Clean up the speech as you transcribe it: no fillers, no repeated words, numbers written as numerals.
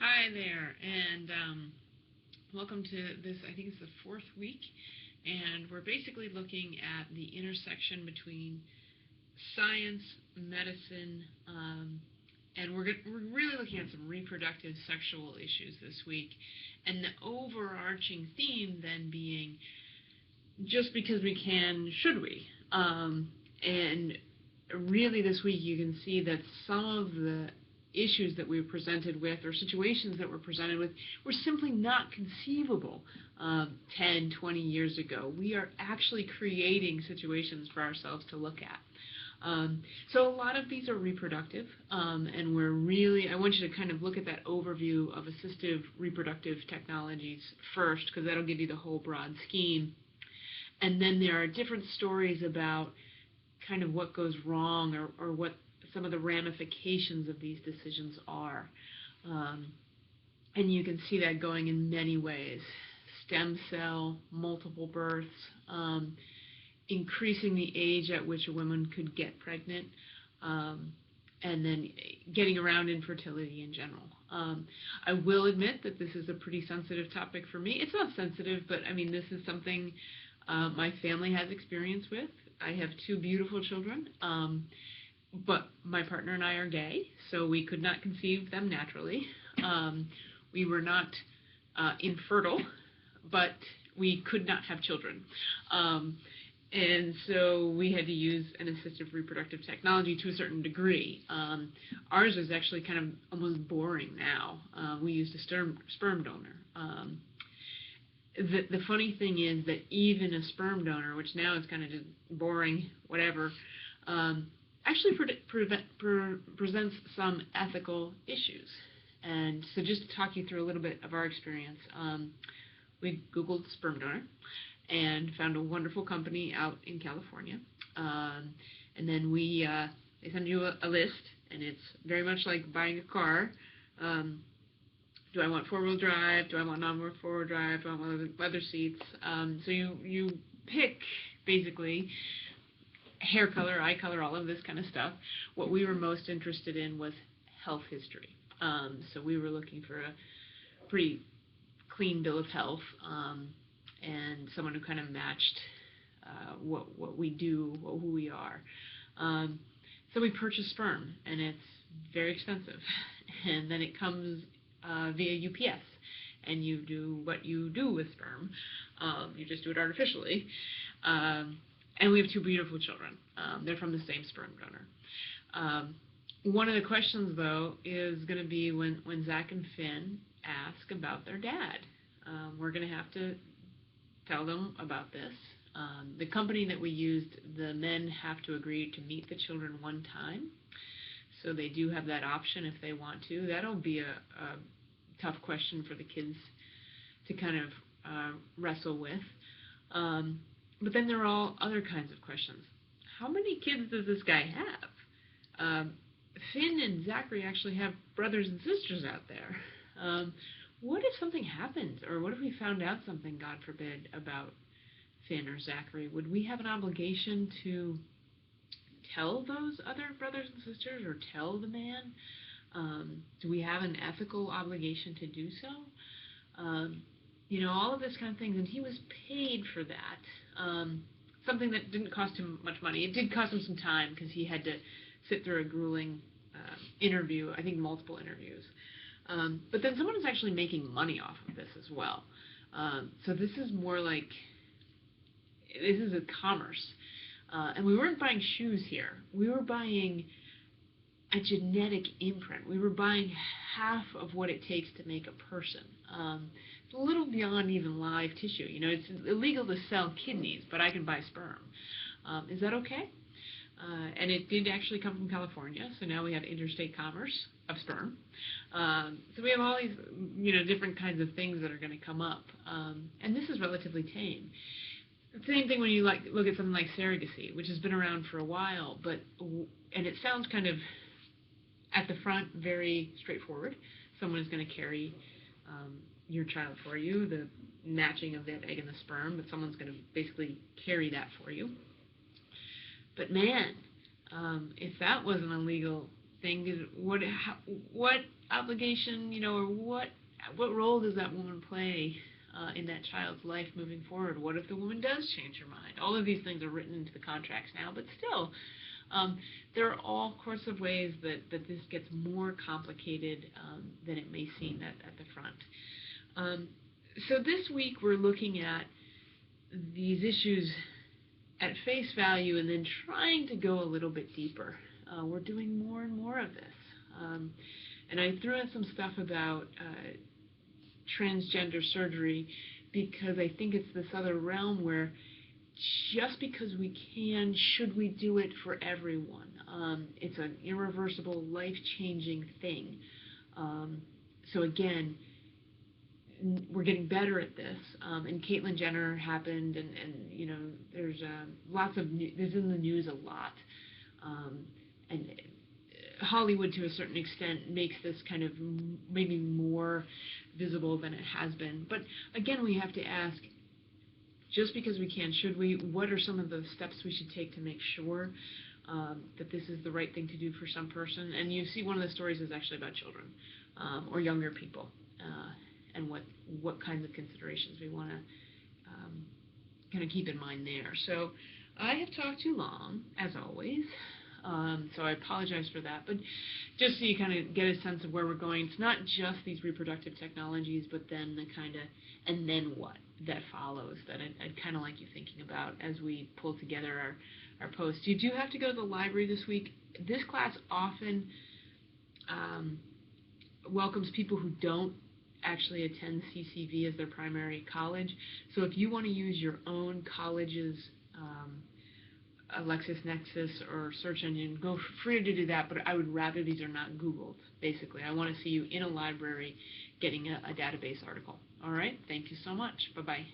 Hi there, and welcome to this. I think it's the fourth week, and we're basically looking at the intersection between science, medicine, and we're really looking at some reproductive sexual issues this week, and the overarching theme then being just because we can, should we? And really this week you can see that some of the issues that we were presented with or situations that we're presented with were simply not conceivable 10, 20 years ago. We are actually creating situations for ourselves to look at. So a lot of these are reproductive, and I want you to kind of look at that overview of assistive reproductive technologies first, because that'll give you the whole broad scheme. And then there are different stories about kind of what goes wrong or what some of the ramifications of these decisions are. And you can see that going in many ways. Stem cell, multiple births, increasing the age at which a woman could get pregnant, and then getting around infertility in general. I will admit that this is a pretty sensitive topic for me. It's not sensitive, but I mean, this is something my family has experience with. I have two beautiful children, but my partner and I are gay, so we could not conceive them naturally. We were not infertile, but we could not have children. And so we had to use an assistive reproductive technology to a certain degree. Ours is actually kind of almost boring now. We used a sperm donor. The funny thing is that even a sperm donor, which now is kind of just boring, whatever, actually presents some ethical issues. And so just to talk you through a little bit of our experience, we Googled sperm donor and found a wonderful company out in California. And then they send you a list, and it's very much like buying a car. Do I want four-wheel drive? Do I want non-four-wheel drive? Do I want leather seats? So you pick, basically, hair color, eye color, all of this kind of stuff. What we were most interested in was health history. So we were looking for a pretty clean bill of health, and someone who kind of matched what we do, who we are. So we purchased sperm, and it's very expensive. And then it comes via UPS, and you do what you do with sperm. You just do it artificially. And we have two beautiful children. They're from the same sperm donor. One of the questions, though, is going to be when Zach and Finn ask about their dad. We're going to have to tell them about this. The company that we used, the men have to agree to meet the children one time. So they do have that option if they want to. That'll be a tough question for the kids to kind of wrestle with. But then there are all other kinds of questions. How many kids does this guy have? Finn and Zachary actually have brothers and sisters out there. What if something happened? Or what if we found out something, God forbid, about Finn or Zachary? Would we have an obligation to tell those other brothers and sisters or tell the man? Do we have an ethical obligation to do so? All of this kind of things. And he was paid for that. Something that didn't cost him much money. It did cost him some time because he had to sit through a grueling interview, I think multiple interviews. But then someone is actually making money off of this as well. So this is more like, this is a commerce. And we weren't buying shoes here. We were buying a genetic imprint. We were buying half of what it takes to make a person. It's a little beyond even live tissue. It's illegal to sell kidneys, but I can buy sperm. Is that okay? And it did actually come from California, so now we have interstate commerce of sperm. So we have all these, different kinds of things that are going to come up. And this is relatively tame. Same thing when you look at something like surrogacy, which has been around for a while, and it sounds kind of at the front very straightforward. Someone is going to carry your child for you, the matching of the egg and the sperm, but someone's going to basically carry that for you. But man, if that wasn't a legal thing, what obligation, or what role does that woman play in that child's life moving forward? What if the woman does change her mind? All of these things are written into the contracts now, but still, there are all sorts of ways that this gets more complicated than it may seem at the front. So this week we're looking at these issues at face value and then trying to go a little bit deeper. We're doing more and more of this. And I threw in some stuff about transgender surgery because I think it's this other realm where just because we can, should we do it for everyone? It's an irreversible, life-changing thing. So again, we're getting better at this. And Caitlyn Jenner happened, and there's lots of this is in the news a lot. And Hollywood, to a certain extent, makes this kind of maybe more visible than it has been. But again, we have to ask, just because we can, should we? What are some of the steps we should take to make sure that this is the right thing to do for some person? And you see one of the stories is actually about children or younger people and what kinds of considerations we want to kind of keep in mind there. So I have talked too long, as always. So I apologize for that, but just so you kind of get a sense of where we're going, it's not just these reproductive technologies, but then the kind of, and then what that follows that I'd kind of like you thinking about as we pull together our post. You do have to go to the library this week. This class often welcomes people who don't actually attend CCV as their primary college. So if you want to use your own college's LexisNexis or search engine, go free to do that, but I would rather these are not Googled, basically. I want to see you in a library getting a database article. All right? Thank you so much. Bye-bye.